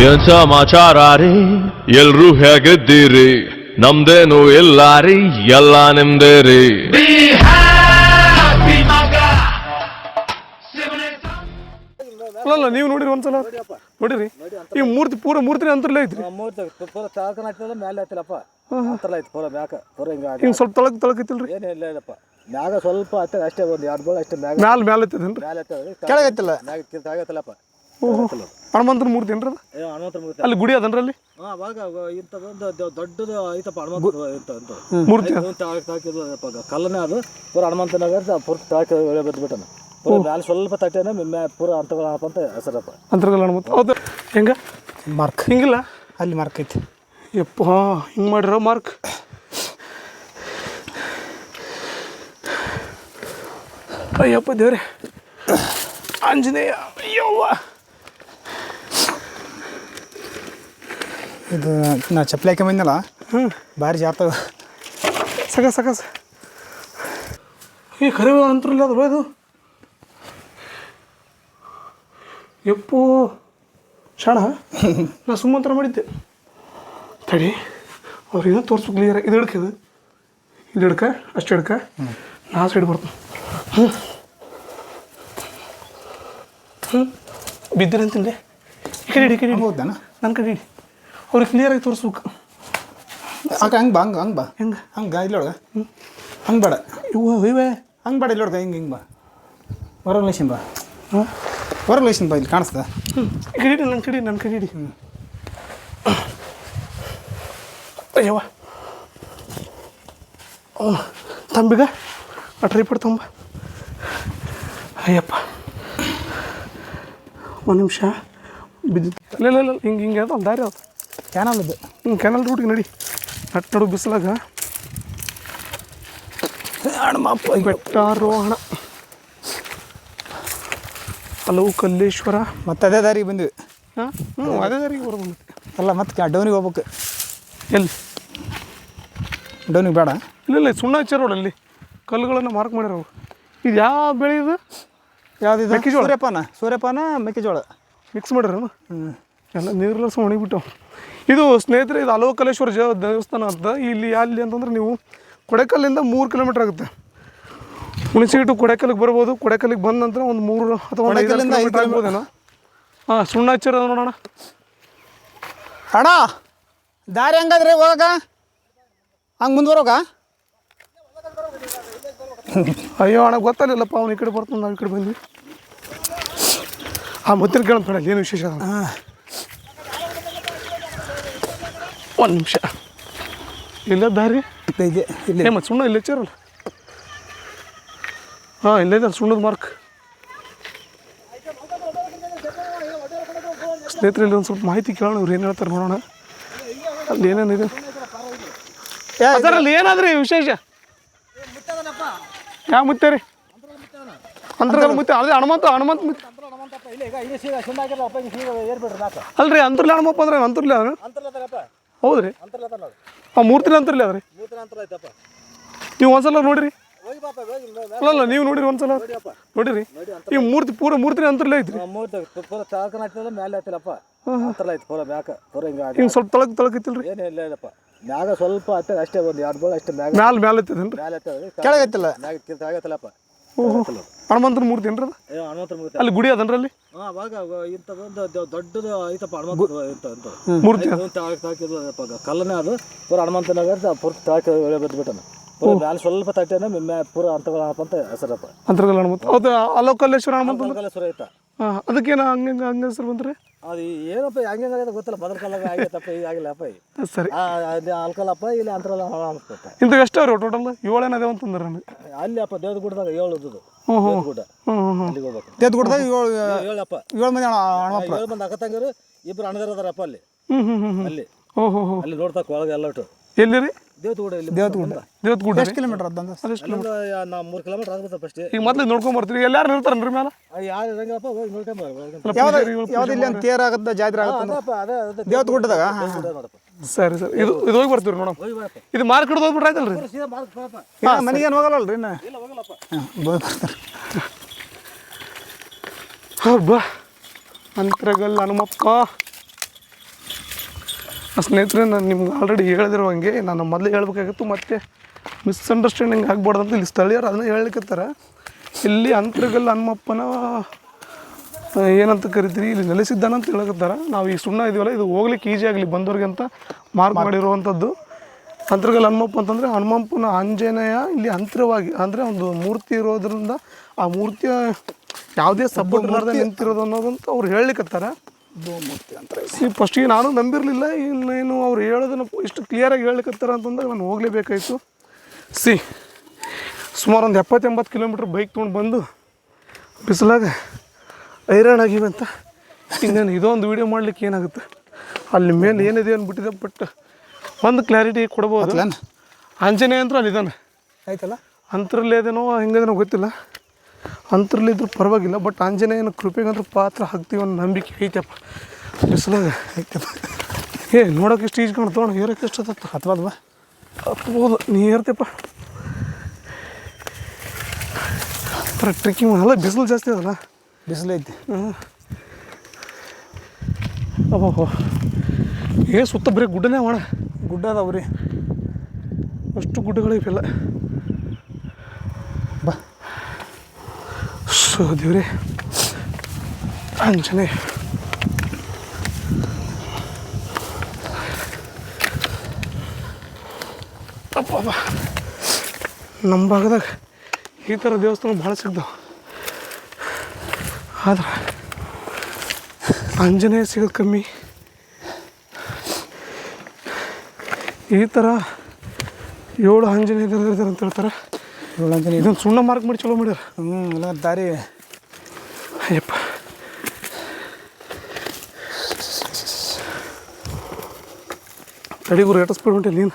ಏನ್ ಸಮಾಚಾರ ರೀ ಎಲ್ರೂ ಹೇಗಿದ್ದೀರಿ ನಮ್ದೇನು ಇಲ್ಲ ರೀ ಎಲ್ಲ ನಿಮ್ದೇ ರೀ ಅಲ್ಲ ನೀವು ನೋಡಿರಿ ಒಂದ್ಸಲ ನೋಡಿರಿ ಈ ಮೂರ್ತಿ ಪೂರ ಮೂರ್ತಿನ ಅಂತರ್ಲೇ ಐತ್ರಿ ಮೂರ್ತಿ ಪೂರ ತಾಳ್ಕನ ಹತ್ತಿರ ಮೇಲೆ ಹತ್ತಿಲ್ಲಪ್ಪ ಹತ್ತಲ್ಲ ಐತಿ ಪೂರ ಮ್ಯಾಕ ಪೂರ ಹಿಂಗೆ ಸ್ವಲ್ಪ ತಳಕೈತಿಲ್ರಿ ಏನು ಇಲ್ಲ ಇಲ್ಲಪ್ಪ ಮ್ಯಾಗ ಸ್ವಲ್ಪ ಹತ್ತಿರ ಅಷ್ಟೇ ಒಂದು 2 ಬೋಳ ಅಷ್ಟೇ ಮ್ಯಾಗ ಮ್ಯಾಲ ಐತದೇನ್ರಿ ಮೇಲೆ ಹತ್ತಿರ ಕೆಳಗೈತಿಲ್ಲ ಮ್ಯಾಗ ತಾಗತ್ತಲ್ಲಪ್ಪ ಹನುಮಂತನ ಮೂರ್ತಿ ಏನ್ರಿ ಹನುಮಂತರ ಮೂರ್ತಿ ಅಲ್ಲಿ ಗುಡಿ ಅದನ್ರಿ ಅಲ್ಲಿ ಅವಾಗ ಇಂಥದ್ದೊಂದು ದೊಡ್ಡದು ಐತಪ್ಪ ಹನುಮಂತ ಮೂರ್ತಿ ತಾಕಿದ್ವಪ್ಪ ಕಲ್ಲನೇ ಅದು ಪೂರ ಹನುಮಂತನಾಗ ಪೂರ ತಾಕಿ ಎಳೆ ಬಿಟ್ಬಿಟ್ಟನ ಪೂರ ಮ್ಯಾಲೆ ಸ್ವಲ್ಪ ತಟ್ಟೆನ ಪೂರ ಅಂತಗಳ ಅಂತ ಹೆಸರಪ್ಪ ಅಂತರ್ಗಲ್ ಹನುಮಂತ ಹೌದು ಹೆಂಗ ಮಾರ್ಕ್ ಹಿಂಗಿಲ್ಲ ಅಲ್ಲಿ ಮಾರ್ಕ್ ಐತಿ ಯಪ್ಪ ಹಿಂಗೆ ಮಾಡಿರೋ ಮಾರ್ಕ್ ಅಯ್ಯಪ್ಪ ದೇವ್ರೆ ಆಂಜನೇಯ ಅಯ್ಯವ್ವ ಇದು ನಾ ಚಪ್ಪಲಿ ಹಾಕಿ ಬಂದಿಲ್ಲ ಭಾರಿ ಜಾತ ಸಕ ಈ ಖರೆ ಅಂತರಲ್ಲ ಅದು ಇದು ಯಪ್ಪೋ ಶಾಣ ನಾ ಸುಮ್ಮಂತರ ಮಾಡಿದ್ದೆ ತಡಿ ಅವ್ರಿಗೆ ತೋರಿಸ್ಬೇಕು ಕ್ಲಿಯರ್ ಇದು ಹಿಡ್ಕದು ಇಲ್ಲಿ ಹಿಡ್ಕ ಅಷ್ಟು ಹಿಡ್ಕ ನಾ ಸೈಡ್ ಬರ್ತೀನಿ ಬಿದ್ದಿರ ಅಂತಿಲ್ಲ ಈ ಕಡೆ ಹಿಡಿ ಹೌದಾನ ನನ್ನ ಕಡೆ ಹಿಡಿ ಅವ್ರಿಗೆ ಕ್ಲಿಯರಾಗಿ ತೋರಿಸ್ಬೇಕು ಹಂಗೆ ಬಾ ಹಂಗೆ ಬಾ ಹಂಗೆ ಇಲ್ಲೊಳಗ ಹಂಗೆ ಬೇಡ ಇವೇ ಹಂಗೆ ಬೇಡ ಇಲ್ಲೊಳಗ ಹಿಂಗೆ ಬಾ ಹೊರಗೆ ಲೇಷನ್ ಬಾ ಹೊರಗೆ ಲೇಷನ್ ಬಾ ಇಲ್ಲಿ ಕಾಣಿಸ್ತದ ಈ ಕಡೆ ಹಿಡಿ ನನ್ನ ಕಡೆ ಹಿಡಿ ಅಯ್ಯವ್ವ ತಂಬಿಗ ಆ ಟ್ರೈಪಡ್ ತಂಬ ಅಯ್ಯಪ್ಪ ಒಂದು ನಿಮಿಷ ಬಿದ್ದಿತ್ತು ಇಲ್ಲ ಹಿಂಗೆ ಅದು ಒಂದು ದಾರಿ ಅದು ಕ್ಯಾನಲ್ ಇದು ಕೆನಲ್ ರೂಟಿಗೆ ನಡಿ ನಡು ಬಿಸಿಲಾಗ ಬೆಟ್ಟಾರೋಹಣ ಹಲವು ಕಲ್ಲೇಶ್ವರ ಮತ್ತೆ ಅದೇ ದಾರಿಗೆ ಬಂದ್ವಿ ಅದೇ ದಾರಿಗೆ ಬರ್ಬೋದು ಅಲ್ಲ ಮತ್ತೆ ಡೌನಿಗೆ ಹೋಗ್ಬೇಕು ಎಲ್ಲಿ ಡೌನಿಗೆ ಬೇಡ ಇಲ್ಲ ಸುಣ್ಣ ಹಚ್ಚಾರ ನೋಡಲ್ಲಿ ಕಲ್ಲುಗಳನ್ನು ಮಾರ್ಕ್ ಮಾಡ್ಯಾರ ಇದು ಯಾವ ಬೆಳೆ ಇದು ಯಾವ್ದು ಮೆಕ್ಕೆಜೋಳ ಸೂರ್ಯಪಾನ ಮೆಕ್ಕೆಜೋಳ ಮಿಕ್ಸ್ ಮಾಡ್ಯಾರ ಎಲ್ಲ ನೀರ್ಲಸ ಒಣಗಿಬಿಟ್ಟು ಇದು ಸ್ನೇಹಿತರೆ ಇದು ಅಲೋಕಲೇಶ್ವರ ದೇವಸ್ಥಾನ ಅಂತ ಇಲ್ಲಿ ಅಲ್ಲಿ ಅಂತಂದ್ರೆ ನೀವು ಕೊಡೆಕಲ್ಲಿಂದ 3 ಕಿಲೋಮೀಟ್ರ್ ಆಗುತ್ತೆ ಹುಣಸಿ ಟು ಕೊಡೆಕಲ್ಲಿಗೆ ಬರ್ಬೋದು ಕೊಡೆಕಲ್ಲಿಗೆ ಬಂದ ನಂತರ ಒಂದು 3 ಅಥವಾ 5 ಕಿಲೋಮೀಟ್ರ್ ಆಗ್ಬೋದೇನೋ ಸುಣ್ಣ ಹಚ್ಚಾರ ನೋಡೋಣ ಅಣ್ಣ ದಾರಿ ಹಂಗಾದ್ರೆ ಹೋಗಾಗ ಹಂಗೆ ಮುಂದುವರೋಗ ಅಯ್ಯೋ ಅಣ್ಣ ಗೊತ್ತಾಗಲಿಲ್ಲಪ್ಪ ಅವ್ನು ಈ ಕಡೆ ಬರ್ತಾನೆ ನಾವು ಈ ಕಡೆ ಬಂದ್ವಿ ಮುತ್ತಿನ ಕೇಳೋಣ ಏನು ವಿಶೇಷ ಒಂದು ನಿಮಿಷ ಇಲ್ಲ ದಾರಿ ಇದೆ ಇಲ್ಲ ಮತ್ತು ಸುಣ್ಣ ಇಲ್ಲಿ ಹಚ್ಚಾರಲ್ಲ ಇಲ್ಲೇ ಇದೆ ಸುಣ್ಣದ ಮಾರ್ಕ್ ಸ್ನೇಹಿತರಲ್ಲಿ ಒಂದು ಸ್ವಲ್ಪ ಮಾಹಿತಿ ಕೇಳೋಣ ಇವ್ರು ಏನು ಹೇಳ್ತಾರೆ ನೋಡೋಣ ಅಲ್ಲಿ ಏನೇನಿದೆ ಅದರಲ್ಲಿ ಏನಾದ್ರಿ ವಿಶೇಷ ಯಾವ ಮುತ್ತೆ ರೀ ಅಂತರ್ಗಲ್ ಮುತ್ತೆ ಅದೇ ಹನುಮಂತ ಮುತ್ತೆ ಅಲ್ರಿ ಅಂತರ್ಲಿ ಹನುಮಪ್ಪ ಅಂದ್ರೆ ಅಂತರ್ಲಿ ಅದ ಹೌದ್ರಿ ಮೂರ್ತಿನ ಅಂತರ್ಲಿ ಅದ್ರಿ ನೀವು ಒಂದ್ಸಲ ನೋಡಿರಿ ಅಲ್ಲ ನೀವು ನೋಡಿರಿ ಒಂದ್ಸಲ ನೋಡಿರಿ ಈ ಮೂರ್ತಿ ಪೂರ ಮೂರ್ತಿನ ಅಂತರ್ಲೇ ಐತ್ರಿ ಮೂರ್ತಿ ಪೂರ ತಾಳ್ಕನ ಹತ್ತಿರ ಮೇಲೆ ಹತ್ತಿಲ್ಲಪ್ಪ ಹತ್ತಲ್ಲ ಐತಿ ಪೂರ ಮ್ಯಾಕ ಪೂರ ಹಿಂಗೆ ಸ್ವಲ್ಪ ತಳಕೈತಿಲ್ರಿ ಏನು ಇಲ್ಲ ಇಲ್ಲಪ್ಪ ಮ್ಯಾಗ ಸ್ವಲ್ಪ ಹತ್ತಿರ ಅಷ್ಟೇ ಒಂದು 2 ಬೋಳ ಅಷ್ಟೇ ಮ್ಯಾಗ ಮ್ಯಾಲ ಐತದೇನ್ರಿ ಮೇಲೆ ಹತ್ತಿರ ಕೆಳಗೈತಿಲ್ಲ ಮ್ಯಾಗ ತಾಗತ್ತಲ್ಲಪ್ಪ ಹನುಮಂತನ ಮೂರ್ತಿ ಏನ್ರಿ ಅದು ಹನುಮಂತರ ಮೂರ್ತಿ ಅಲ್ಲಿ ಗುಡಿ ಅದನ್ರಿ ಅಲ್ಲಿ ಅವಾಗ ಇಂಥದ್ದೊಂದು ದೊಡ್ಡದು ಐತಪ್ಪ ಹನುಮಂತ ಮೂರ್ತಿ ತಾಕಿದ್ವಪ್ಪ ಕಲ್ಲನೇ ಅದು ಪೂರ ಹನುಮಂತನಾಗ ಪೂರ ತಾಕಿ ಎಳೆ ಬಿಟ್ಬಿಟ್ಟನ ಪೂರ ಮ್ಯಾಲೆ ಸ್ವಲ್ಪ ತಟ್ಟೆನ ಪೂರ ಅಂತಗಳ ಅಂತ ಹೆಸರಪ್ಪ ಅಂತರ್ಗಲ್ ಹನುಮಂತ ಹೌದು ಅಲೋಕಲ್ಲೇಶ್ವರ ಹನುಮಂತ ಕಲ್ಲೇಶ್ವರ ಐತ ಅದಕ್ಕೇನು ಹಂಗೆ ಹೆಸರು ಬಂದ್ರಿ ಅದು ಏನಪ್ಪ ಹೆಂಗೆ ಗೊತ್ತಿಲ್ಲ ಮೊದಲ ಕಾಲಾಗ ಆಗೈತಪ್ಪ ಈಗ ಆಗಿಲ್ಲಪ್ಪ ಸರಿ ಅಲ್ಕಲ್ಲಪ್ಪ ಇಲ್ಲಿ ಅಂತರಲ್ಲ ಅನಿಸ್ತೈತೆ ಇಂಥ ಎಷ್ಟು ಅವ್ರಿ ಟೋಟಲ್ 7 ಏನದೇ ಅಂತಂದ್ರೆ ನನಗೆ ಅಲ್ಲಿ ಅಪ್ಪ ದೇವ್ರ ಗುಡ್ದಾಗ 7 ಇದ್ದದ್ದು ಗುಡ್ಡ ಅಲ್ಲಿಗೆ ಹೋಗ್ಬೇಕು ದೇವ್ರ ಗುಡ್ದಾಗ 7 7 ಮಂದಿ ಹಣಪ್ಪ 7 ಮಂದಿ ಅಕ್ಕ ತಂಗಿರು 2 ಅಣ್ಣದಾರ ಅದಾರಪ್ಪ ಅಲ್ಲಿ ಅಲ್ಲಿ ಅಲ್ಲಿ ನೋಡ್ತಾಕ ಒಳಗೆ ಎಲ್ಲ ಒಟ್ಟು ಎಲ್ಲಿ ರೀ ದೇವತಗುಡ ಇಲ್ಲಿ ದೇವತಗುಡ ಎಷ್ಟು ಕಿಲೋಮೀಟರ್ ಅದಂದ ನಾ 3 ಕಿಲೋಮೀಟರ್ ಆಗ್ಬೇಕು ಫಸ್ಟ್ ಈಗ ಮೊದಲು ನೋಡ್ಕೊಂಡ್ ಬರ್ತೀರಿ ಎಲ್ಲಾರು ಇರ್ತಾರನ್ರಿ ಮೇಲೆ ಯಾರು ಇರಂಗಪ್ಪ ಹೋಗಿ ನೋಡ್ಕೊಂಬ ಯಾವ್ದು ಇಲ್ಲಿ ಒಂದು ತೇರ್ ಆಗತ್ತ ಜಾತ್ರೆ ಆಗತ್ತ ದೇವತ ಗುಡ್ಡದಾಗ ಸರಿ ಇದು ಹೋಗಿ ಬರ್ತೀವಿ ನೋಡೋಣ ಇದು ಮಾರ್ಕೆಟ್ ಹೋಗ್ಬಿಟ್ರೆ ಆಯ್ತಲ್ರಿ ಮನೆಗೆ ಏನು ಹೋಗಲ್ಲಲ್ರಿ ಇನ್ನು ಹಬ್ಬ ಅಂತರಗಲ್ ಹನುಮಪ್ಪ ಸ್ನೇಹಿತರೆ, ನಾನು ನಿಮ್ಗೆ ಆಲ್ರೆಡಿ ಹೇಳಿದಿರೋ ಹಂಗೆ ನಾನು ಮೊದಲೇ ಹೇಳ್ಬೇಕಾಗಿತ್ತು, ಮತ್ತೆ ಮಿಸ್ಅಂಡರ್ಸ್ಟ್ಯಾಂಡಿಂಗ್ ಆಗ್ಬಾರ್ದು ಅಂತ ಇಲ್ಲಿ ಸ್ಥಳೀಯರು ಅದನ್ನ ಹೇಳಲಿಕ್ಕತ್ತಾರೆ. ಇಲ್ಲಿ ಅಂತರಗಲ್ಲ ಹನುಮಪ್ಪನ ಏನಂತ ಕರಿತೀರಿ, ಇಲ್ಲಿ ನೆಲೆಸಿದ್ದಾನೆ ಅಂತ ಹೇಳಕತ್ತಾರೆ. ನಾವು ಈ ಸುಣ್ಣ ಇದೀವಲ್ಲ, ಇದು ಹೋಗ್ಲಿಕ್ಕೆ ಈಜಿ ಆಗಲಿ ಬಂದವ್ರಿಗೆ ಅಂತ ಮಾರ್ಕ್ ಮಾಡಿರುವಂಥದ್ದು. ಅಂತರಗಲ್ಲ ಹನುಮಪ್ಪ ಅಂತಂದರೆ ಹನುಮಪ್ಪನ ಆಂಜನೇಯ ಇಲ್ಲಿ ಅಂತರವಾಗಿ, ಅಂದರೆ ಒಂದು ಮೂರ್ತಿ ಇರೋದ್ರಿಂದ ಆ ಮೂರ್ತಿಯ ಯಾವುದೇ ಸಪೋರ್ಟ್ ಇಲ್ಲದೆ ನಿಂತಿರೋದು ಅನ್ನೋದಂತ ಅವ್ರು ಹೇಳಲಿಕ್ಕತ್ತಾರೆ. ಮೂರ್ತಿ ಅಂತ ಫಸ್ಟಿಗೆ ನಾನು ನಂಬಿರಲಿಲ್ಲ, ಇನ್ನೇನು ಅವ್ರು ಹೇಳೋದನ್ನು ಇಷ್ಟು ಕ್ಲಿಯರಾಗಿ ಹೇಳಲಿಕ್ಕತ್ತಾರೆ ಅಂತಂದಾಗ ನಾನು ಹೋಗಲೇಬೇಕಾಯಿತು. ಸುಮಾರು ಒಂದು 70-80 ಕಿಲೋಮೀಟ್ರ್ ಬೈಕ್ ತೊಗೊಂಡು ಬಂದು ಬಿಸಿಲಾಗ ಹೈರಾಣಾಗಿವೆ ಅಂತ ಇನ್ನೇನು ಇದೊಂದು ವೀಡಿಯೋ ಮಾಡಲಿಕ್ಕೆ ಏನಾಗುತ್ತೆ, ಅಲ್ಲಿ ಮೇಲೆ ಏನಿದೆ ಅಂದ್ಬಿಟ್ಟಿದೆ. ಬಟ್ ಒಂದು ಕ್ಲಾರಿಟಿ ಕೊಡ್ಬೋದು, ಆಂಜನೇಯ ಅಂದ್ರೆ ಅಲ್ಲಿದ್ದಾನೆ ಆಯ್ತಲ್ಲ. ಅಂತರಲ್ಲೇದೇನೋ ಹೆಂಗದೇನೋ ಗೊತ್ತಿಲ್ಲ, ಅಂತರಲ್ಲಿದ್ರೂ ಪರವಾಗಿಲ್ಲ. ಬಟ್ ಆಂಜನೇಯನ ಕೃಪೆಗಂದ್ರೆ ಪಾತ್ರ ಹಾಕ್ತೀವಿ ಅನ್ನೋ ನಂಬಿಕೆ ಐತಪ್ಪ. ಬಿಸಿಲಾಗ ಐತಪ್ಪ. ನೋಡೋಕೆ ಇಷ್ಟು ಈಜ್ ಕಾಣ್ತೋಣ, ಏರಕ್ಕೆ ಎಷ್ಟು ಹತ್ತತ್ತು ಹತ್ಬಾರ್ದು ಹತ್ಬೋದು. ನೀ ಏರ್ತಪ್ಪ, ಟ್ರೆಕ್ಕಿಂಗ್ ಮಾಡಲ್ಲ, ಬಿಸಿಲು ಜಾಸ್ತಿ ಅದಲ್ಲ, ಬಿಸಿಲು ಐತಿ. ಅಬ್ಬೋ ಸುತ್ತ ಬರೀ ಗುಡ್ಡನೇ ಮಾಡ, ಗುಡ್ಡ ಅದಾವ್ರಿ, ಅಷ್ಟು ಗುಡ್ಡಗಳಿವೆಲ್ಲ. ಬಾ ದೇವ್ರೆ ಆಂಜನೇಯ. ಅಬ್ಬ ನಮ್ಮ ಭಾಗದಾಗ ಈ ಥರ ದೇವಸ್ಥಾನ ಭಾಳ ಸಿಗ್ತಾವೆ, ಆದ್ರೆ ಆಂಜನೇಯ ಸಿಗೋದು ಕಮ್ಮಿ. ಈ ಥರ 7 ಆಂಜನೇಯ ಇದ್ದಾರೆ ಅಂತ ಹೇಳ್ತಾರೆ. 7 ಆಂಜನೇಯ. ಇದೊಂದು ಸುಣ್ಣ ಮಾರ್ಕ್ ಮಾಡಿ ಚಲೋ ಮಾಡ್ಯಾರ. ಎಲ್ಲ ದಾರಿ. ಅಯ್ಯಪ್ಪ, ತಡಿಗುರು ಏಟ ಸ್ಪೀಡ್ ಹೊಂಟಿಲ್ಲ ನೀನು.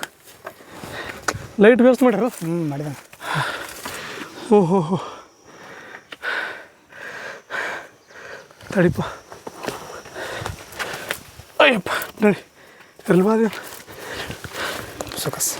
ಲೈಟ್ ವ್ಯವಸ್ಥೆ ಮಾಡ್ಯಾರ. ಮಾಡಿದ. ಓಹೋ ತಡಿಪ್ಪ. ಅಯ್ಯಪ್ಪ ನಡಿ, ಎಲ್ವಾದ ಸುಖಸ್.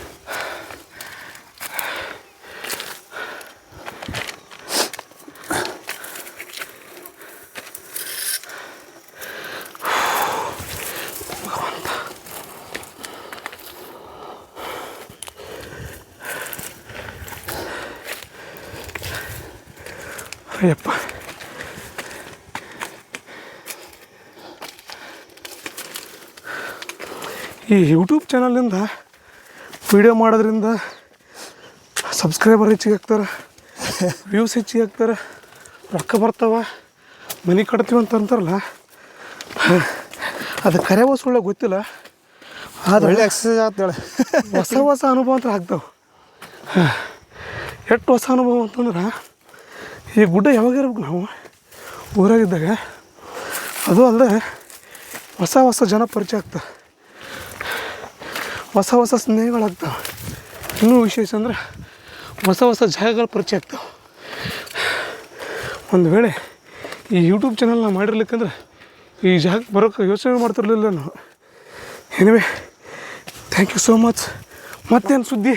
ಅಯ್ಯಪ್ಪ, ಈ ಯೂಟ್ಯೂಬ್ ಚಾನಲಿಂದ ವಿಡಿಯೋ ಮಾಡೋದ್ರಿಂದ ಸಬ್ಸ್ಕ್ರೈಬರ್ ಹೆಚ್ಚಿಗೆ ಆಗ್ತಾರೆ, ವ್ಯೂಸ್ ಹೆಚ್ಚಿಗೆ ಆಗ್ತಾರೆ, ರೊಕ್ಕ ಬರ್ತಾವ, ಮನೆ ಕಟ್ತೀವಿ ಅಂತ ಅಂತಾರಲ್ಲ, ಅದು ಕರೆವ ಸುಳ್ಳ ಗೊತ್ತಿಲ್ಲ. ಆದರೆ ಒಳ್ಳೆ ಎಕ್ಸಸೈಸ್ ಆಗ್ತಾಳೆ. ಹೊಸ ಅನುಭವ ಅಂತ ಆಗ್ತಾವೆ. ಎಷ್ಟು ಹೊಸ ಅನುಭವ ಅಂತಂದ್ರೆ, ಈ ಗುಡ್ಡ ಯಾವಾಗ ಇರ್ಬೇಕು ನಾವು ಊರಾಗಿದ್ದಾಗ, ಅದು ಅಲ್ಲದೆ ಹೊಸ ಜನ ಪರಿಚಯ ಆಗ್ತವೆ, ಹೊಸ ಸ್ನೇಹಗಳಾಗ್ತವೆ. ಇನ್ನೂ ವಿಶೇಷ ಅಂದರೆ ಹೊಸ ಜಾಗಗಳ ಪರಿಚಯ ಆಗ್ತವೆ. ಒಂದು ವೇಳೆ ಈ ಯೂಟ್ಯೂಬ್ ಚಾನಲ್ ನಾವು ಮಾಡಿರ್ಲಿಕ್ಕಂದ್ರೆ ಈ ಜಾಗಕ್ಕೆ ಬರೋಕ್ಕೆ ಯೋಚನೆ ಮಾಡ್ತಿರ್ಲಿಲ್ಲ ನಾವು. Anyway, thank you so much. ಮತ್ತೇನು ಸುದ್ದಿ?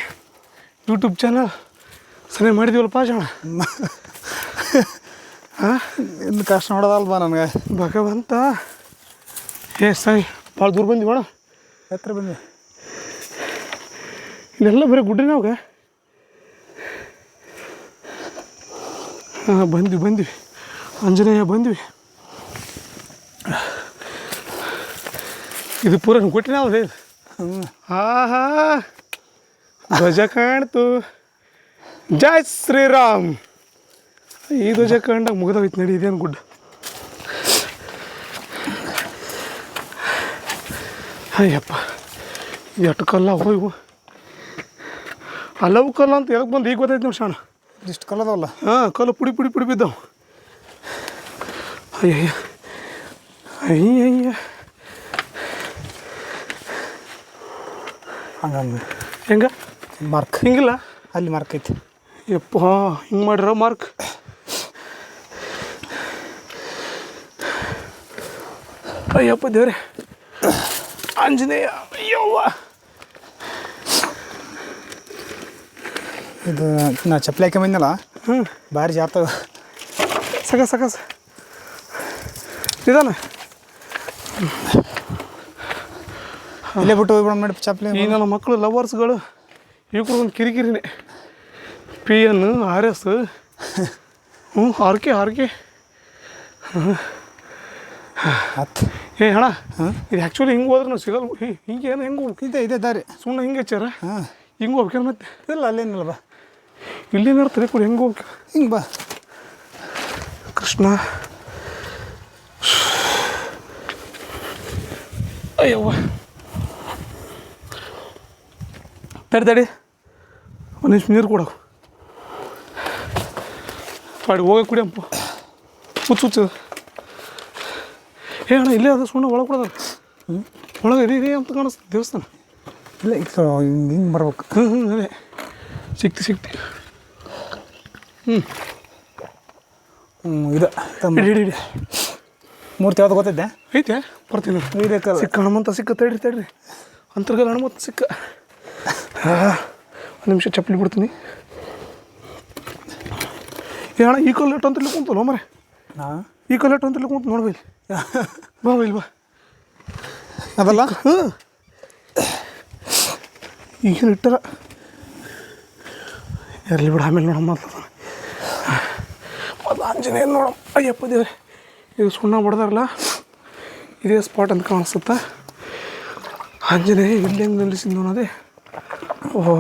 ಯೂಟ್ಯೂಬ್ ಚಾನಲ್ ಸರಿ ಮಾಡಿದ್ದೀವಲ್ಲಪ್ಪ ಜನ. ಇನ್ನು ಕಷ್ಟ ನೋಡೋದಲ್ವಾ ನನಗೆ ಭಗವಂತ. ಸರಿ, ಭಾಳ ದೂರ ಬಂದಿವಣ, ಹತ್ರ ಬಂದ್ವಿ. ಇಲ್ಲೆಲ್ಲ ಬರೀ ಗುಡ್ಡನೇ ಅವಾಗ. ಹಾಂ ಬಂದ್ವಿ ಆಂಜನೇಯ ಬಂದ್ವಿ. ಇದು ಪೂರ ಗುಟ್ಟಿನ ಅದೇ. ಆಹಾ, ಧ್ವಜ ಕಾಣ್ತು. ಜೈ ಶ್ರೀರಾಮ್. ಈ ಧ್ವಜ ಕಂಡಾಗ ಮುಗಿದೋಯ್ತು ನಡಿ. ಇದೇನು ಗುಡ್ಡ. ಅಯ್ಯಪ್ಪ, ಎಷ್ಟು ಕಲ್ಲ ಅವು ಇವು. ಹಲವು ಕಲ್ಲು ಅಂತ ಎದಕ್ಕೆ ಬಂದು ಈಗ ಗೊತ್ತೈತೆ ನೀವು ಶಾಣ. ಇಷ್ಟು ಕಲ್ಲದವಲ್ಲ. ಹಾಂ, ಕಲ್ಲು ಪುಡಿ ಬಿದ್ದಾವೆ. ಅಯ್ಯ ಹಂಗಂಗೆ ಹೆಂಗ ಮಾರ್ಕ್ ಹಿಂಗಿಲ್ಲ, ಅಲ್ಲಿ ಮಾರ್ಕ್ ಐತಿ. ಯಪ್ಪ, ಹಿಂಗೆ ಮಾಡಿರೋ ಮಾರ್ಕ್. ಅಯ್ಯಪ್ಪ ದೇವ್ರೆ, ಆಂಜನೇಯ. ಅಯ್ಯವ್ವ, ಇದು ನಾ ಚಪ್ಪಲಿ ಹಾಕೊಂಬಂದಿನಲ್ಲ, ಭಾರಿ ಜಾರ್ತವ. ಸಕಸ್ ನಿಧಾನ. ಇಲ್ಲೇ ಬಿಟ್ಟು ಹೋಗ್ಬಿಡ ಮಾಡಿ ಚಪ್ಪಲಿ ಈ ನನ್ನ ಮಕ್ಕಳು ಲವರ್ಸ್ಗಳು ಇವ್ರು ಒಂದು ಕಿರಿಕಿರಿನೇ PN RS ಹ್ಞೂ ಆರ್ಕೆ ಹತ್ತು ಏ ಅಣ್ಣ ಇದು ಆ್ಯಕ್ಚುಲಿ ಹಿಂಗೆ ಹೋದ್ರೆ ನಾವು ಸಿಗಲ್ಲ ಹಿಂಗೆ ಏನು ಹೆಂಗೆ ಹೋಗ್ಬೇಕು ಇದೆ ದಾರಿ ಸುಮ್ಮನೆ ಹಿಂಗೆ ಹಚ್ಚಾರ ಹಾಂ ಹಿಂಗೆ ಹೋಗ್ಬೇಕೇನು ಮತ್ತೆ ಇಲ್ಲ ಅಲ್ಲೇನಿಲ್ಲ ಬಾ ಇಲ್ಲೇನಾರು ತಲೆ ಕೂಡ ಹೆಂಗೆ ಹೋಗ್ಬೇಕು ಹಿಂಗೆ ಬಾ ಕೃಷ್ಣ ಅಯ್ಯವ್ವ ತಡಿ ಒಂದು ನಿಮಿಷ ನೀರು ಕೊಡೋಕು ಪಾಡಿ ಹೋಗಿ ಕುಡಿಯಪ್ಪ ಹುಚ್ಚು ಏ ಅಣ್ಣ ಇಲ್ಲೇ ಅದು ಸುಣ್ಣ ಒಳಗೆ ಕೊಡೋದು ಒಳಗೆ ಇದೆ ಅಂತ ಕಾಣಿಸ್ತದೆ ದೇವಸ್ಥಾನ ಇಲ್ಲ ಹಿಂಗೆ ಬರ್ಬೇಕು ಅದೇ ಸಿಕ್ತಿ ಇದು ಇಡಿ ಮೂರ್ತಿ ಯಾವ್ದು ಗೊತ್ತಿದ್ದೆ ಐತೆ ಬರ್ತೀನಿ ವೀರ್ಯಕಲ್ಲ ಸಿಕ್ಕ ಹನುಮಂತ ಸಿಕ್ಕ ತಡ್ರಿ ಅಂತರ್ಗಲ ಹನುಮಂತ ಸಿಕ್ಕ ಒಂದು ನಿಮಿಷ ಚಪ್ಪಲಿ ಬಿಡ್ತೀನಿ ಏ ಅಣ್ಣ ಈ ಕಲ್ಲೆಟ್ ಅಂತ ಇಲ್ಲಿ ಕುಂತಲ್ಲ ಮರೆ ಹಾಂ ಈ ಕಲ್ಲೆಟ್ ಅಂತ ಇಲ್ಲಿ ಕುಂತು ನೋಡ್ಬೈಲಿ ಬಾ ಬಾ ಅದಲ್ಲ ಹಾಂ ಈಗೇನು ಇಟ್ಟಾರ ಇರಲಿ ಬಿಡು ಆಮೇಲೆ ನೋಡಮ್ಮ ಮೊದಲು ಆಂಜನೇಯ ನೋಡಮ್ಮ ಅಯ್ಯಪ್ಪ ದೇವ್ರೆ ಇದು ಸುಣ್ಣ ಹೊಡೆದಾರಲ್ಲ ಇದೇ ಸ್ಪಾಟ್ ಅಂತ ಕಾಣಿಸುತ್ತಾ ಆಂಜನೇಯ ಇಲ್ಲಿ ಹೆಂಗೆ ನಿಲ್ಲಿಸಿದ್ದು ಅನ್ನೋದೇ ಓಹೋ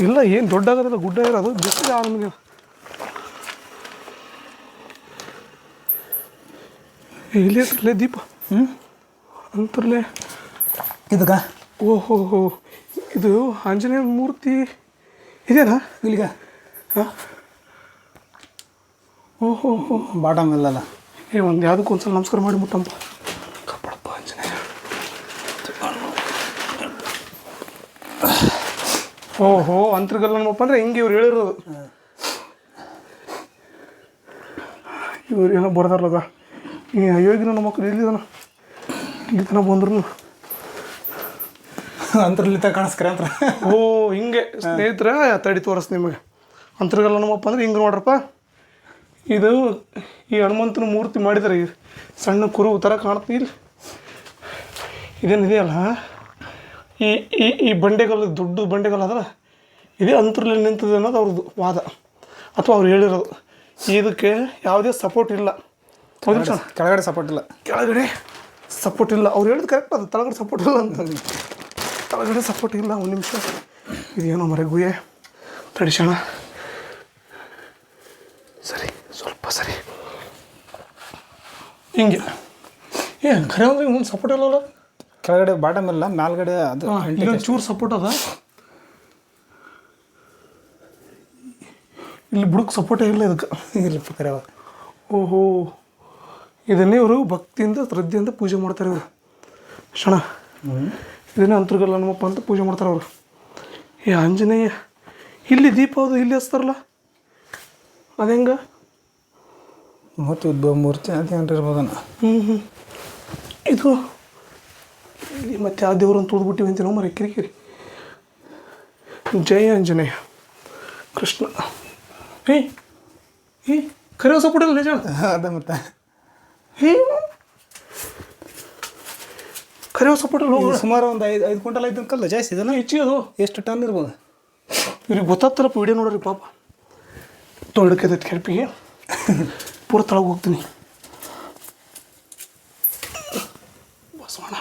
ಇಲ್ಲ ಏನು ದೊಡ್ಡ ಆಗೋದಿಲ್ಲ ಗುಡ್ಡ ಇರೋದು ಬಿಸಿಲು ನಮಗೆ ಇಲ್ಲೇ ಇರ್ತಲೇ ದೀಪ ಅಂತರ್ಲೆ ಇದಕ್ಕ ಓಹೋ ಇದು ಆಂಜನೇಯ ಮೂರ್ತಿ ಇದೇನಾ ಇಲ್ಲಿಗ ಹಾಂ ಓಹೋ ಬಾಟಮ್ ಇಲ್ಲಲ್ಲ ಏ ಒಂದು ಯಾವುದಕ್ಕೂ ಒಂದ್ಸಲ ನಮಸ್ಕಾರ ಮಾಡಿಬಿಟ್ಟಂಪ ಕಪ್ಪಳಪ್ಪ ಆಂಜನೇಯ ಓಹೋ ಅಂತರ್ಗಲ್ಲ ನಮ್ಮಪ್ಪ ಅಂದರೆ ಹಿಂಗೆ ಇವ್ರು ಹೇಳಿರೋದು ಇವ್ರು ಏನೋ ಬರ್ದಾರಲ್ಲಗ ಈ ಅಯೋಗ್ಯನ ನಮ್ಮ ಮಕ್ಕಳು ಇಲ್ಲಿ ತನಕ ಬಂದ್ರು ಅಂತರ್ಲಿತ ಕಾಣಿಸ್ಕರ ಅಂತ ಓ ಹಿಂಗೆ ಸ್ನೇಹಿತರೆ ತಡಿ ತೋರಿಸ್ ನಿಮಗೆ ಅಂತರ್ಗಲ್ಲ ನಮ್ಮಪ್ಪ ಅಂದ್ರೆ ಹಿಂಗೆ ನೋಡ್ರಪ್ಪ ಇದು ಈ ಹನುಮಂತನ ಮೂರ್ತಿ ಮಾಡಿದ್ದಾರೆ ಈ ಸಣ್ಣ ಕುರು ಥರ ಕಾಣ್ತೀವಿ ಇಲ್ಲಿ ಇದೇನಿದೆಯಲ್ಲ ಈ ಈ ಈ ಬಂಡೆಗಲ್ಲು ದೊಡ್ಡ ಬಂಡೆಗಲ್ಲು ಅದಲ್ಲ ಇದೇ ಅಂತರ್ಲಿ ನಿಂತದೆ ಅನ್ನೋದು ಅವ್ರದ್ದು ವಾದ ಅಥವಾ ಅವ್ರು ಹೇಳಿರೋದು ಇದಕ್ಕೆ ಯಾವುದೇ ಸಪೋರ್ಟ್ ಇಲ್ಲ ಹೌದು ಸರ್ ಕೆಳಗಡೆ ಸಪೋರ್ಟ್ ಇಲ್ಲ ಕೆಳಗಡೆ ಸಪೋರ್ಟ್ ಇಲ್ಲ ಅವ್ರು ಹೇಳಿದ್ ಕರೆಕ್ಟ್ ಅದು ತಳಗಡೆ ಸಪೋರ್ಟ್ ಇಲ್ಲ ಅಂತ ತಳಗಡೆ ಸಪೋರ್ಟ್ ಇಲ್ಲ ಒಂದು ನಿಮಿಷ ಇದೇನೋ ಮರೆಗುಯೆ ತಡಿಸೋಣ ಸರಿ ಸ್ವಲ್ಪ ಸರಿ ಹಿಂಗೆ ಏ ಖರೆ ಅಂದ್ರೆ ಒಂದು ಸಪೋರ್ಟ್ ಇಲ್ಲಲ್ಲ ಕೆಳಗಡೆ ಬಾಟಮ್ ಇಲ್ಲ ಮೇಲ್ಗಡೆ ಅದು ಇಲ್ಲೊಂದು ಚೂರು ಸಪೋರ್ಟ್ ಅದ ಇಲ್ಲಿ ಬುಡಕ್ಕೆ ಸಪೋರ್ಟೇ ಇಲ್ಲ ಇದಕ್ಕೆ ಇರಲಿಪ್ಪ ಕರೆ ಓಹೋ ಇದನ್ನೇ ಇವರು ಭಕ್ತಿಯಿಂದ ಶ್ರದ್ಧೆಯಿಂದ ಪೂಜೆ ಮಾಡ್ತಾರೆ ಇವರು ಶಣ ಇದನ್ನೇ ಅಂತರ್ಗಲ್ಲ ನಮ್ಮಪ್ಪ ಅಂತ ಪೂಜೆ ಮಾಡ್ತಾರೆ ಅವರು ಏ ಆಂಜನೇಯ ಇಲ್ಲಿ ದೀಪ ಹೌದು ಇಲ್ಲಿ ಹಚ್ತಾರಲ್ಲ ಅದು ಹೆಂಗೆ ಮೂರ್ತಿ ಮೂರ್ತಿ ಅಂತ ಇರ್ಬೋದನ್ನ ಇದು ಇಲ್ಲಿ ಮತ್ತೆ ಆ ದೇವ್ರನ್ನ ತುಳಿದ್ಬಿಟ್ಟಿವಿ ಅಂತೀನೋ ಮರೆ ಕಿರಿಕಿರಿ ಜಯ ಆಂಜನೇಯ ಕೃಷ್ಣ ಏ ಖರೆ ಸಪೋರ್ಟ್ ಇಲ್ಲ ನಿಜ ಅದ ಮತ್ತೆ ಖರೆ ಸಪೋರ್ಟ್ ಇಲ್ಲ ಸುಮಾರು ಒಂದು 5 ಕ್ವಿಂಟಲ್ ಐದು ಕಲ್ಲ ಜಾಸ್ತಿ ಇದನ್ನ ಹೆಚ್ಚಿಗೆ ಅದು ಎಷ್ಟು ಟನ್ ಇರ್ಬೋದು ಇವ್ರಿಗೆ ಗೊತ್ತಾಗ್ತಾರಪ್ಪ ವಿಡಿಯೋ ನೋಡ್ರಿ ಪಾಪ ತೊಡಕೈತೈತೆ ಕೆಳಪಿಗೆ ಪೂರ ತಳಗೆ ಹೋಗ್ತೀನಿ ಬಸವಣ್ಣ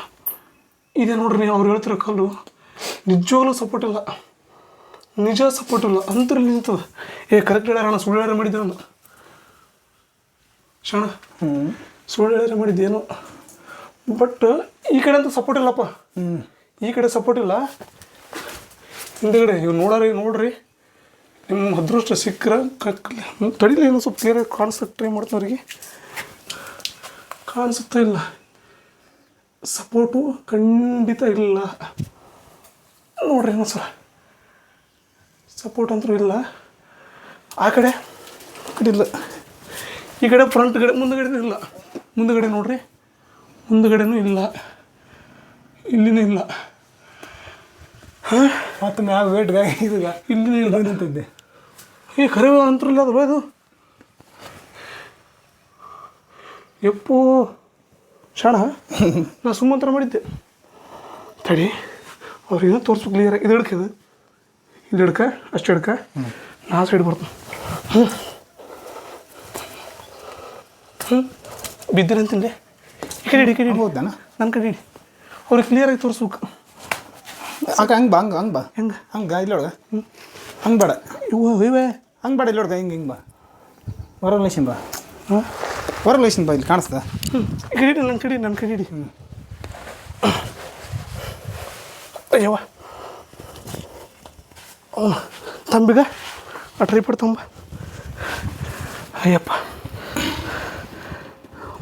ಇದೇ ನೋಡ್ರಿ ಅವ್ರು ಹೇಳ್ತಿರೋ ಕಲ್ಲು ನಿಜವಾಗ್ಲೂ ಸಪೋರ್ಟ್ ಇಲ್ಲ ನಿಜ ಸಪೋರ್ಟ್ ಇಲ್ಲ ಅಂತರಲ್ಲಿ ನಿಂತದ ಏ ಕರೆಕ್ಟ್ ಹೇಳ್ಯಾರ ಸುಳ್ಳು ಹೇಳ್ಯಾರ ಮಾಡಿದ್ದೆ ನಾನು ಶಣ ಸುಳ್ಳು ಹೇಳ್ಯಾರ ಮಾಡಿದ್ದೇನು ಬಟ್ ಈ ಕಡೆ ಅಂತೂ ಸಪೋರ್ಟ್ ಇಲ್ಲಪ್ಪ ಈ ಕಡೆ ಸಪೋರ್ಟ್ ಇಲ್ಲ ಹಿಂದೆಗಡೆ ಇವ್ರು ನೋಡ್ರಿ ನಿಮ್ಮ ಅದೃಷ್ಟ ಸಿಕ್ಕರೆ ತಡಿಲಿ ಏನೋ ಸ್ವಲ್ಪ ಕ್ಲಿಯರಾಗಿ ಕಾಣಿಸೋಕ್ಕೆ ಟ್ರೈ ಮಾಡ್ತಾವ್ರಿಗೆ ಕಾಣಿಸುತ್ತಾ ಇಲ್ಲ ಸಪೋರ್ಟು ಖಂಡಿತ ಇಲ್ಲ ನೋಡ್ರಿ ಏನೋ ಸರ್ ಸಪೋರ್ಟ್ ಅಂತೂ ಇಲ್ಲ ಆ ಕಡೆ ಇಲ್ಲ ಈ ಕಡೆ ಫ್ರಂಟ್ ಕಡೆ ಮುಂದುಗಡೆನೂ ಇಲ್ಲ ಮುಂದುಗಡೆ ನೋಡ್ರಿ ಮುಂದುಗಡೆನೂ ಇಲ್ಲ ಇಲ್ಲಿನೂ ಇಲ್ಲ ಹಾಂ ಮತ್ತು ಮ್ಯಾಗ ವೇಟ್ಗೆ ಇದೀಗ ಇಲ್ಲಿನೂ ಇಲ್ಲ ನಿಂತಿದ್ದೆ ಏ ಖರೆ ಅಂತರಲ್ಲ ಅದು ಅದು ಎಪ್ಪೋ ಶಾಣ ನಾ ಸುಮ್ಮಂತರ ಮಾಡಿದ್ದೆ ತಡಿ ಅವ್ರಿಗೇನೋ ತೋರಿಸ್ಬೇಕು ಕ್ಲಿಯರ್ ಇದು ಹಿಡ್ಕಿದು ಇಲ್ಲಿ ಹಿಡ್ಕ ಅಷ್ಟು ಹಿಡ್ಕ ನಾ ಸೈಡ್ ಬರ್ತೀನಿ ಬಿದ್ದಿರ ಅಂತಿಂದೆ ಈ ಕಡೆ ಈ ಕಡೆ ಹೌದಾನ ನನ್ನ ಕಡೆ ಇಡಿ ಅವ್ರಿಗೆ ಕ್ಲಿಯರಾಗಿ ತೋರಿಸ್ಬೇಕು ಹಂಗೆ ಬಾ ಹಂಗೆ ಬಾ ಹೆಂಗೆ ಹಂಗೆ ಇಲ್ಲೊಳಗ ಹಂಗೆ ಬೇಡ ಇವು ಇವೆ ಹಂಗೆ ಬೇಡ ಇಲ್ಲೊಳಗ ಹಿಂಗೆ ಬಾ ಹೊರಗೆ ಲೇಷನ್ ಬಾ ಹಾಂ ಹೊರಗೆ ಲೇಷನ್ ಬಾ ಇಲ್ಲಿ ಕಾಣಿಸ್ದ ಈ ಕಡೆ ಇಡಿ ನನ್ನ ಕಡೆ ಇಡಿ ಅಯ್ಯವ್ವ ತಂಬಿಗ ಆ ಟ್ರೈಪಡ್ ತಂಬ ಅಯ್ಯಪ್ಪ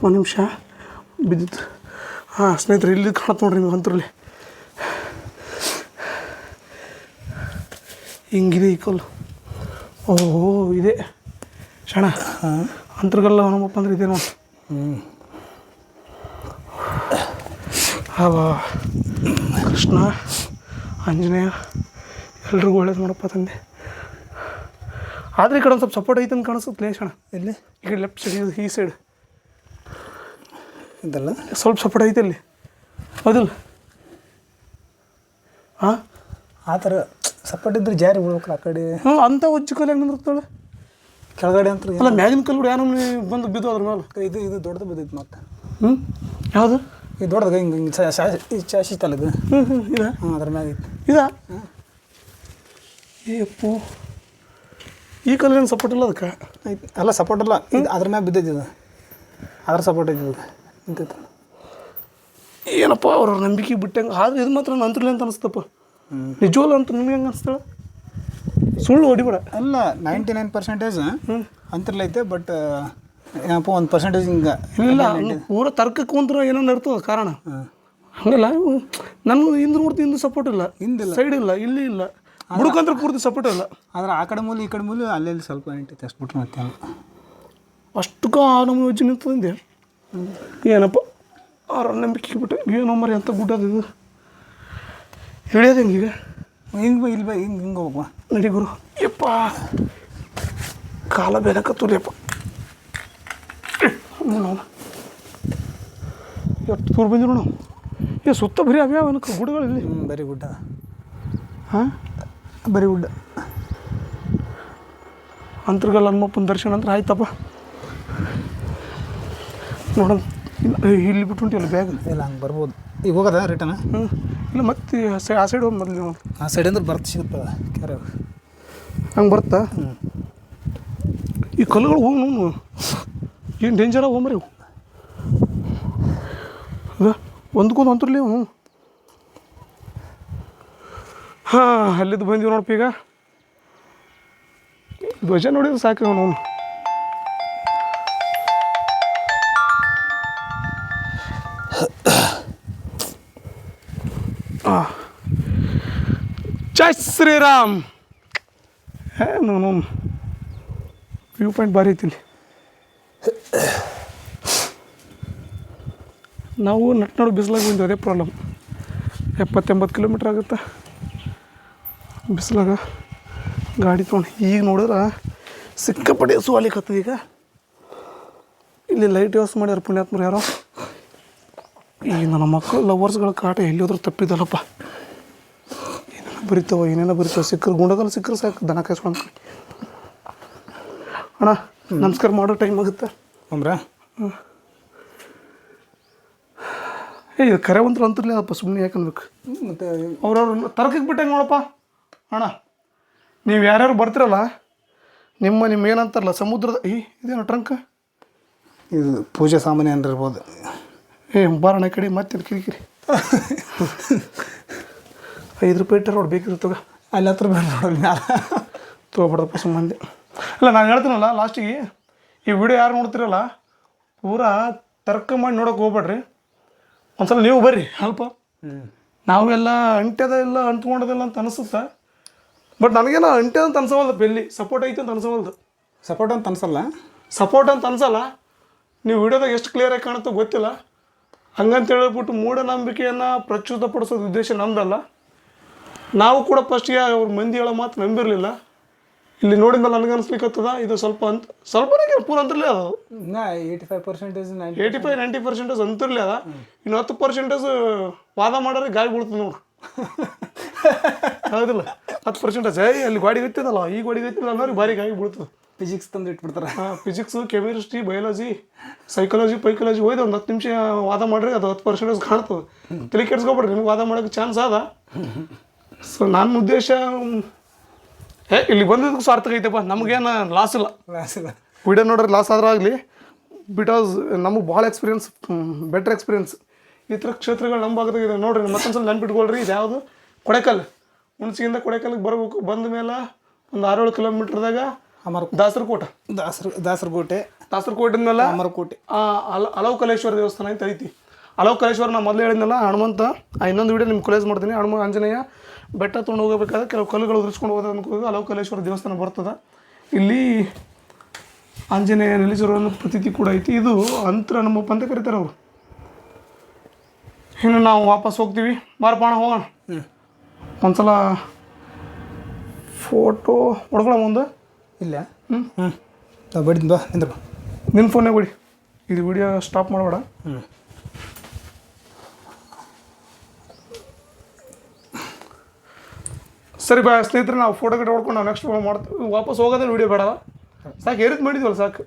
ಒಂದು ನಿಮಿಷ ಬಿದ್ದಿತ್ತು ಹಾಂ ಸ್ನೇಹಿತರೆ ಇಲ್ಲಿ ಕಾಣತ್ತೆ ನೋಡ್ರಿ ನೀವು ಅಂತರಲ್ಲಿ ಹಿಂಗಿದೆ ಈ ಕಲ್ಲು ಓಹೋ ಇದೆ ಶಣ ಅಂತರ್ಗಲ್ಲ ನಮ್ಮಪ್ಪ ಅಂದ್ರೆ ಇದೆ ನೋಡಿ ಹಾ ಕೃಷ್ಣ ಆಂಜನೇಯ ಎಲ್ರಿಗೂ ಒಳ್ಳೇದು ಮಾಡಪ್ಪ ತಂದೆ ಆದರೆ ಈ ಕಡೆ ಒಂದು ಸ್ವಲ್ಪ ಸಪೋರ್ಟ್ ಐತೆ ಅಂತ ಕಾಣಿಸುತ್ತೆ ಲೇಷಣ ಎಲ್ಲಿ ಈ ಕಡೆ ಲೆಫ್ಟ್ ಸೈಡ್ ಈ ಸೈಡ್ ಇದಲ್ಲ ಸ್ವಲ್ಪ ಸಪೋರ್ಟ್ ಐತೆ ಅಲ್ಲಿ ಹೌದಿಲ್ಲ ಹಾಂ ಆ ಥರ ಸಪೋರ್ಟ್ ಇದ್ರೆ ಜಾರಿ ಬಿಡ್ಬೇಕಲ್ಲ ಆ ಕಡೆ ಹ್ಞೂ ಅಂಥ ಒಜ್ಜು ಕಲ್ಲು ಹೆಂಗೆ ನಿಂದಿರ್ತಾಳೆ ಕೆಳಗಡೆ ಅಂತ ಅಲ್ಲ ಮ್ಯಾಗಿನ ಕಲ್ಲು ಏನೋ ಬಂದು ಬಿದ್ದು ಅದ್ರ ಮೇಲೆ ಇದು ದೊಡ್ಡದು ಬಿದ್ದೈತೆ ಮತ್ತೆ ಹ್ಞೂ ಯಾವುದು ಇದು ದೊಡ್ಡದು ಹಿಂಗೆ ಚಾಸಿತ್ತಲ್ಲ ಇದು ಇದೆ ಹಾಂ ಅದ್ರ ಮ್ಯಾಗ ಇತ್ತು ಇದಾ ಏ ಅಪ್ಪು ಈ ಕಲ್ಲಿನ ಸಪೋರ್ಟ್ ಇಲ್ಲ ಅದಕ್ಕೆ ಐತಿ ಅಲ್ಲ ಸಪೋರ್ಟ್ ಇಲ್ಲ ಇದು ಅದ್ರ ಮ್ಯಾಗ ಬಿದ್ದೈತಿ ಇದು ಅದ್ರ ಸಪೋರ್ಟ್ ಐತಿ ಇದು ನಿಂತೈತೆ ಏನಪ್ಪ ಅವ್ರ ನಂಬಿಕೆ ಬಿಟ್ಟಂಗೆ ಆದ್ರೆ ಇದು ಮಾತ್ರ ನಂತರಲಿ ಅಂತ ಅನಿಸ್ತಪ್ಪ ನಿಜವಲ್ಲ ಅಂತ ನಿಮ್ಗೆ ಹೆಂಗೆ ಅನಿಸ್ತಾಳೆ ಸುಳ್ಳು ಹೊಡಿಬೇಡ ಅಲ್ಲ 99% ಅಂತರ್ಲೈತೆ ಬಟ್ ಏನಪ್ಪ 1% ಹಿಂಗೆ ಇಲ್ಲ ಪೂರ ತರ್ಕಕ್ಕೆ ಕುಂತ್ರ ಏನೋ ಇರ್ತದೆ ಕಾರಣ ಹಂಗಲ್ಲ ನನಗೆ ಹಿಂದೆ ನೋಡ್ತೀನಿ ಹಿಂದೆ ಸಪೋರ್ಟ್ ಇಲ್ಲ ಹಿಂದಿಲ್ಲ ಸೈಡ್ ಇಲ್ಲ ಇಲ್ಲಿ ಇಲ್ಲ ಬುಡಕಂದ್ರೆ ಪೂರ್ತಿ ಸಪೋರ್ಟ್ ಇಲ್ಲ ಆದ್ರೆ ಆ ಕಡೆ ಮೂಲೆ ಈ ಕಡೆ ಮೂಲೆ ಅಲ್ಲೆಲ್ಲಿ ಸ್ವಲ್ಪ ನಿಂತೈತೆ ಅಷ್ಟು ಬಿಟ್ರೆ ಮತ್ತೆ ಅಷ್ಟಕ್ಕ ನಮ್ಮ ಯೋಜನೆ ನಿಂತಂದೆ ಏನಪ್ಪ ಅವ್ರ ನಂಬಿಕೆ ಬಿಟ್ಟು ಏನೋ ಮರಿ ಅಂತ ಗುಡ್ಡದ ಇದು ಹಿಡಿಯೋದು ಹೆಂಗೀಗ ಹಿಂಗೆ ಇಲ್ಲಿ ಬೈ ಹಿಂಗೆ ಹೋಗ್ಬಾ ನಡಿ ಗುರು ಯಪ್ಪ ಕಾಲ ಬೇನಕತ್ತೂರಿಯಪ್ಪ ಎಷ್ಟು ದೂರ ಬಂದಿರು ನಾವು ಏ ಸುತ್ತ ಬರೀ ಅವ್ಯಾವ ಅನ್ಕ ಗುಡ್ಡಗಳಲ್ಲಿ ಬರೀ ಗುಡ್ಡ ಹಾಂ ಬರೀ ಗುಡ್ಡ ಅಂತರ್ಗಲ್ಲ ಹನುಮಪ್ಪನ ದರ್ಶನ ಅಂದ್ರೆ ಆಯ್ತಪ್ಪ ನೋಡೋಣ ಇಲ್ಲಿ ಬಿಟ್ಟುಂಟಿಲ್ಲ ಬ್ಯಾಗ್ ಇಲ್ಲ ಹಂಗೆ ಬರ್ಬೋದು ಈಗ ಹೋಗೋದ ರಿಟರ್ನ್ ಇಲ್ಲ ಮತ್ತೆ ಆ ಸೈಡ್ ಹೋಗಿ ಮೊದಲು ನಾವು ಆ ಸೈಡ್ ಅಂದ್ರೆ ಬರ್ತ ಸಿಗುತ್ತಲ್ಲ ಕ್ಯಾರ ಹಂಗೆ ಬರ್ತಾ ಈ ಕಲ್ಲುಗಳು ಹೋಗಿ ನಾವು ಏನು ಡೇಂಜರ ಹೋಗ್ರಿ ಅವು ಅದ ಒಂದ್ಕೊಂದು ಅಂತರ್ಲಿ ಅವು ಹಾಂ ಅಲ್ಲಿದ್ದು ಬಂದೀವಿ ನೋಡಪ್ಪ ಈಗ ಧ್ವಜ ನೋಡಿದ್ರೆ ಸಾಕು ಅವನು ಜೈ ಶ್ರೀರಾಮ್ ನಾನು ವ್ಯೂ ಪಾಯಿಂಟ್ ಭಾರಿ ಐತಿ ಇಲ್ಲಿ ನಾವು ನಟ್ನಾಡು ಬಿಸಿಲಾಗ ಬಂದು ಅದೇ ಪ್ರಾಬ್ಲಮ್ 70-80 ಕಿಲೋಮೀಟ್ರ್ ಆಗುತ್ತೆ ಬಿಸಿಲಾಗ ಗಾಡಿ ತೊಗೊಂಡು ಈಗ ನೋಡಿದ್ರೆ ಸಿಕ್ಕಾಪಟ್ಟೆ ಸುವಾಲಿಕತ್ತದ ಈಗ ಇಲ್ಲಿ ಲೈಟ್ ವ್ಯವಸ್ಥೆ ಮಾಡ್ಯಾರ ಪುಣ್ಯಾತ್ಮರು ಯಾರೋ ಈ ನನ್ನ ಮಕ್ಕಳು ಲವರ್ಸ್ಗಳ ಕಾಟ ಎಲ್ಲಿ ಹೋದ್ರೂ ತಪ್ಪಿದ್ದಲ್ಲಪ್ಪ ಏನೇನೋ ಬರಿತಾವೆ ಸಿಕ್ಕರು ಗುಂಡಗಲ್ಲಿ ಸಿಕ್ಕರು ಸಾಕು ದನ ಕಾಯಿಸ್ಕೊಂಡು ಅಣ್ಣ ನಮಸ್ಕಾರ ಮಾಡೋ ಟೈಮ್ ಆಗುತ್ತೆ ಅಂಬ್ರ ಇದು ಕರೆವಂತರ ಅಂತರ್ಲಿ ಅದಪ್ಪ ಸುಮ್ಮನೆ ಯಾಕನ್ಬೇಕು ಮತ್ತು ಅವ್ರವ್ರು ತರ್ಕಕ್ಕೆ ಬಿಟ್ಟಂಗೆ ನೋಡಪ್ಪ ಅಣ್ಣ ನೀವು ಯಾರ್ಯಾರು ಬರ್ತಿರಲ್ಲ ನಿಮ್ಮ ಏನಂತಾರಲ್ಲ ಸಮುದ್ರದ ಇದೇನು ಟ್ರಂಕ್ ಇದು ಪೂಜೆ ಸಾಮಾನ್ಯ ಏನಿರ್ಬೋದು ಬಾರಣ ಕಡೆ ಮತ್ತೆ ಕಿರಿಕಿರಿ 5 ರೂಪಾಯಿ ಇಟ್ಟರೆ ನೋಡಿ ಬೇಕಿದ್ರು ತಗೋ ಅಲ್ಲಿ ಹತ್ರ ಬೇಡ ನೋಡಲಿ ತೊಗೊಬಿಡಪ್ಪ ಸುಮ್ಮಂದೆ ಅಲ್ಲ ನಾನು ಹೇಳ್ತೀನಲ್ಲ ಲಾಸ್ಟಿಗೆ ಈ ವಿಡಿಯೋ ಯಾರು ನೋಡ್ತಿರಲ್ಲ ಪೂರಾ ತರ್ಕ ಮಾಡಿ ನೋಡೋಕೆ ಹೋಗ್ಬೇಡ್ರಿ ಒಂದ್ಸಲ ನೀವು ಬರ್ರಿ ಅಲ್ಪ ನಾವೆಲ್ಲ ಅಂಟ್ಯದ ಇಲ್ಲ ಅಂಟ್ಕೊಂಡದಿಲ್ಲ ಅಂತ ಅನಿಸುತ್ತೆ ಬಟ್ ನನಗೇನೋ ಅಂಟ್ಯದ ಅಂತ ಅನ್ಸವಲ್ದು ಬೆಲ್ಲಿ ಸಪೋರ್ಟ್ ಐತೆ ಅಂತ ಅನ್ಸವಲ್ದು ಸಪೋರ್ಟ್ ಅಂತ ಅನ್ಸಲ್ಲ ಸಪೋರ್ಟ್ ಅಂತ ಅನ್ಸಲ್ಲ ನೀವು ವಿಡಿಯೋದಾಗ ಎಷ್ಟು ಕ್ಲಿಯರಾಗಿ ಕಾಣುತ್ತೋ ಗೊತ್ತಿಲ್ಲ ಹಂಗಂತ ಹೇಳ್ಬಿಟ್ಟು ಮೂಢನಂಬಿಕೆಯನ್ನು ಪ್ರಚುರಪಡಿಸೋದು ಉದ್ದೇಶ ನಮ್ಮದಲ್ಲ ನಾವು ಕೂಡ ಫಸ್ಟಿಗೆ ಅವ್ರ ಮಂದಿ ಹೇಳೋ ಮಾತು ನಂಬಿರಲಿಲ್ಲ ಇಲ್ಲಿ ನೋಡಿದ್ಮೇಲೆ ನನಗೆ ಅನ್ಸ್ಲಿಕ್ಕತ್ತದ ಇದು ಸ್ವಲ್ಪನೇ ಪೂರ ಅಂತರ್ಲಿ ಅದು 85% 85-90% ಅಂತರ್ಲಿ ಅದ ಇನ್ನು 10% ವಾದ ಮಾಡೋರಿಗೆ ಗಾಳಿ ಬೀಳ್ತದೆ ನೋಡು. ಹೌದಿಲ್ಲ 10% ಅಲ್ಲಿ ಗಾಡಿ ಗೊತ್ತಿದಲ್ಲ ಈ ಗಾಡಿ ಗೊತ್ತಿಲ್ಲ ಅನ್ನೋರಿಗೆ ಭಾರಿ ಗಾಳಿ ಬೀಳ್ತದೆ. ಫಿಸಿಕ್ಸ್ ತಂದು ಇಟ್ಬಿಡ್ತಾರೆ. ಫಿಸಿಕ್ಸ್, ಕೆಮಿಸ್ಟ್ರಿ, ಬಯಾಲಜಿ, ಸೈಕಾಲಜಿ, ಪೈಕಾಲಜಿ ಹೋಯ್ತು ಒಂದು 10 ನಿಮಿಷ ವಾದ ಮಾಡ್ರಿ ಅದು 10% ಕಾಣ್ತದೆ. ತಲೆ ಕೆಡ್ಸ್ಕೊಬೇಡ್ರಿ, ನಿಮ್ಗೆ ವಾದ ಮಾಡೋಕ್ಕೆ ಚಾನ್ಸ್ ಅದ. ಸೊ ನನ್ನ ಉದ್ದೇಶ ಇಲ್ಲಿ ಬಂದಿದ್ದಕ್ಕೆ ಸಾರ್ಥಕ ಐತೆಪ್ಪ, ನಮಗೇನು ಲಾಸ್ ಇಲ್ಲ. ವಿಡಿಯೋ ನೋಡ್ರಿ ಲಾಸ್ ಆದ್ರೂ ಆಗಲಿ, ಬಿಕಾಸ್ ನಮಗೆ ಭಾಳ ಎಕ್ಸ್ಪೀರಿಯನ್ಸ್, ಬೆಟರ್ ಎಕ್ಸ್ಪೀರಿಯನ್ಸ್ ಈ ಥರ ಕ್ಷೇತ್ರಗಳು ನಮ್ಮ ಭಾಗದಾಗಿದೆ. ನೋಡ್ರಿ ಮತ್ತೊಂದ್ಸಲ ನೆನ್ಪಿಟ್ಕೊಳ್ರಿ, ಇದು ಯಾವುದು ಕೊಡೆಕಲ್. ಹುಣಸಿಯಿಂದ ಕೊಡೆಕಲ್ಗೆ ಬರಬೇಕು. ಬಂದ ಮೇಲೆ ಒಂದು 6-7 ಕಿಲೋಮೀಟ್ರ್ದಾಗ ದಾಸರಕೋಟೆ. ದಾಸರಕೋಟೆ ಮೇಲೆ ಅಮರಕೋಟೆ, ಅಲವಕಲೇಶ್ವರ ದೇವಸ್ಥಾನ ಅಂತ ಐತಿ. ಅಲವಕಲೇಶ್ವರ ನಾನು ಮೊದಲು ಹೇಳಿದ್ನಲ್ಲ ಹನುಮಂತ, ಇನ್ನೊಂದು ವಿಡಿಯೋ ನಿಮ್ಗೆ ಕ್ಲೋಸ್ ಮಾಡ್ತೀನಿ. ಆಂಜನೇಯ ಬೆಟ್ಟ ತೊಗೊಂಡು ಹೋಗಬೇಕಾದ್ರೆ ಕೆಲವು ಕಲ್ಲುಗಳು ಉದುರಿಸ್ಕೊಂಡು ಹೋಗೋದು ಅನ್ಕೋದು ಅಲವಕಲೇಶ್ವರ ದೇವಸ್ಥಾನ ಬರ್ತದೆ. ಇಲ್ಲಿ ಆಂಜನೇಯ ನೆಲೆಸಿರೋ ಅನ್ನೋ ಪ್ರತೀತಿ ಕೂಡ ಐತಿ. ಇದು ಅಂತರ ನಮ್ಮ ಅಂತ ಕರೀತಾರೆ ಅವರು. ಇನ್ನು ನಾವು ವಾಪಸ್ ಹೋಗ್ತೀವಿ. ಬಾರಪಾಣ ಹೋಗೋಣ. ಒಂದ್ಸಲ ಫೋಟೋ ಹೊಡ್ಕೊಳ ಮುಂದೆ ಇಲ್ಲ. ಬಡಿದ್ ಬಾ ನಿಂದ್ರು, ನಿನ್ನ ಫೋನ್ನೇ ಬಿಡಿ, ಇದು ವಿಡಿಯೋ ಸ್ಟಾಪ್ ಮಾಡಬೇಡ. ಸರಿ ಬಾ ಸ್ನೇಹಿತರೆ, ನಾವು ಫೋಟೋ ಗಿಟ ಹೊಡ್ಕೊಂಡು ನಾವು ನೆಕ್ಸ್ಟ್ ಮಾಡ್ತೀವಿ. ವಾಪಸ್ ಹೋಗೋದ್ರಲ್ಲಿ ವೀಡಿಯೋ ಬೇಡ, ಸಾಕು ಏರಿದ್ ಮಾಡಿದ್ವಲ್ಲ ಸಾಕು.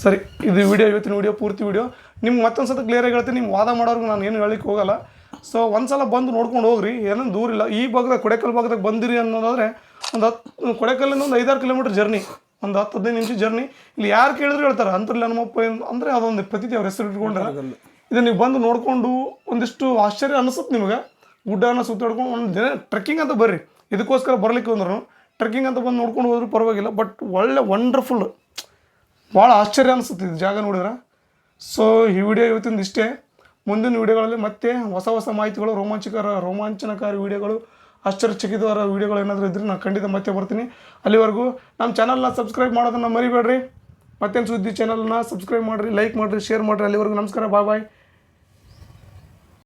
ಸರಿ, ಇದು ಇವತ್ತಿನ ವಿಡಿಯೋ ಪೂರ್ತಿ ವಿಡಿಯೋ ನಿಮ್ಗೆ ಮತ್ತೊಂದು ಸತ ಕ್ಲಿಯರಾಗಿ ಹೇಳ್ತೀನಿ. ನಿಮ್ಮ ವಾದ ಮಾಡೋರ್ಗೆ ನಾನು ಏನು ಹೇಳಲಿಕ್ಕೆ ಹೋಗಲ್ಲ. ಸೊ ಒಂದ್ಸಲ ಬಂದು ನೋಡ್ಕೊಂಡು ಹೋಗ್ರಿ, ಏನೇನು ದೂರ ಇಲ್ಲ. ಈ ಭಾಗದಾಗ ಕೊಡೆಕಲ್ ಭಾಗದಾಗ ಬಂದಿರಿ ಅನ್ನೋದಾದರೆ ಒಂದು ಕೊಡೆಕಲ್ಲಿಂದ ಒಂದು 5-6 ಕಿಲೋಮೀಟ್ರ್ ಜರ್ನಿ, ಒಂದು 10-15 ನಿಮಿಷ ಜರ್ನಿ. ಇಲ್ಲಿ ಯಾರು ಕೇಳಿದ್ರು ಹೇಳ್ತಾರೆ ಅಂತರ್ಲಿ ಹನುಮಪ್ಪ ಅಂದರೆ ಅದೊಂದು ಪ್ರತೀತಿ ಅವ್ರ ಹೆಸರು ಇಟ್ಕೊಂಡ್ರೆ. ಇದು ನೀವು ಬಂದು ನೋಡಿಕೊಂಡು ಒಂದಿಷ್ಟು ಆಶ್ಚರ್ಯ ಅನಿಸುತ್ತೆ ನಿಮಗೆ. ಗುಡ್ಡನ ಸುತ್ತಾಡ್ಕೊಂಡು ಒಂದು ದಿನ ಟ್ರೆಕ್ಕಿಂಗ್ ಅಂತ ಬರ್ರಿ, ಇದಕ್ಕೋಸ್ಕರ ಬರಲಿಕ್ಕೆ ಅಂದ್ರು ಟ್ರೆಕ್ಕಿಂಗ್ ಅಂತ ಬಂದು ನೋಡ್ಕೊಂಡು ಹೋದ್ರೂ ಪರವಾಗಿಲ್ಲ. ಬಟ್ ಒಳ್ಳೆ ವಂಡರ್ಫುಲ್, ಭಾಳ ಆಶ್ಚರ್ಯ ಅನಿಸುತ್ತೆ ಇದು ಜಾಗ ನೋಡಿದ್ರೆ. ಸೊ ಈ ವಿಡಿಯೋ ಇವತ್ತಿಂದ ಇಷ್ಟೇ. ಮುಂದಿನ ವಿಡಿಯೋಗಳಲ್ಲಿ ಮತ್ತೆ ಹೊಸ ಮಾಹಿತಿಗಳು, ರೋಮಾಂಚನಕಾರಿ ವಿಡಿಯೋಗಳು, ಆಶ್ಚರ್ಯಚಕಿತವಾದ ವಿಡಿಯೋಗಳು ಏನಾದರೂ ಇದ್ದರೆ ನಾನು ಖಂಡಿತ ಮತ್ತೆ ಬರ್ತೀನಿ. ಅಲ್ಲಿವರೆಗೂ ನಮ್ಮ ಚಾನಲ್ನ ಸಬ್ಸ್ಕ್ರೈಬ್ ಮಾಡೋದನ್ನು ಮರಿಬೇಡ್ರಿ. ಮತ್ತೇನು ಸುದ್ದಿ ಚಾನಲ್ನ ಸಬ್ಸ್ಕ್ರೈಬ್ ಮಾಡಿರಿ, ಲೈಕ್ ಮಾಡಿರಿ, ಶೇರ್ ಮಾಡಿರಿ. ಅಲ್ಲಿವರೆಗೂ ನಮಸ್ಕಾರ, ಬಾಯ್.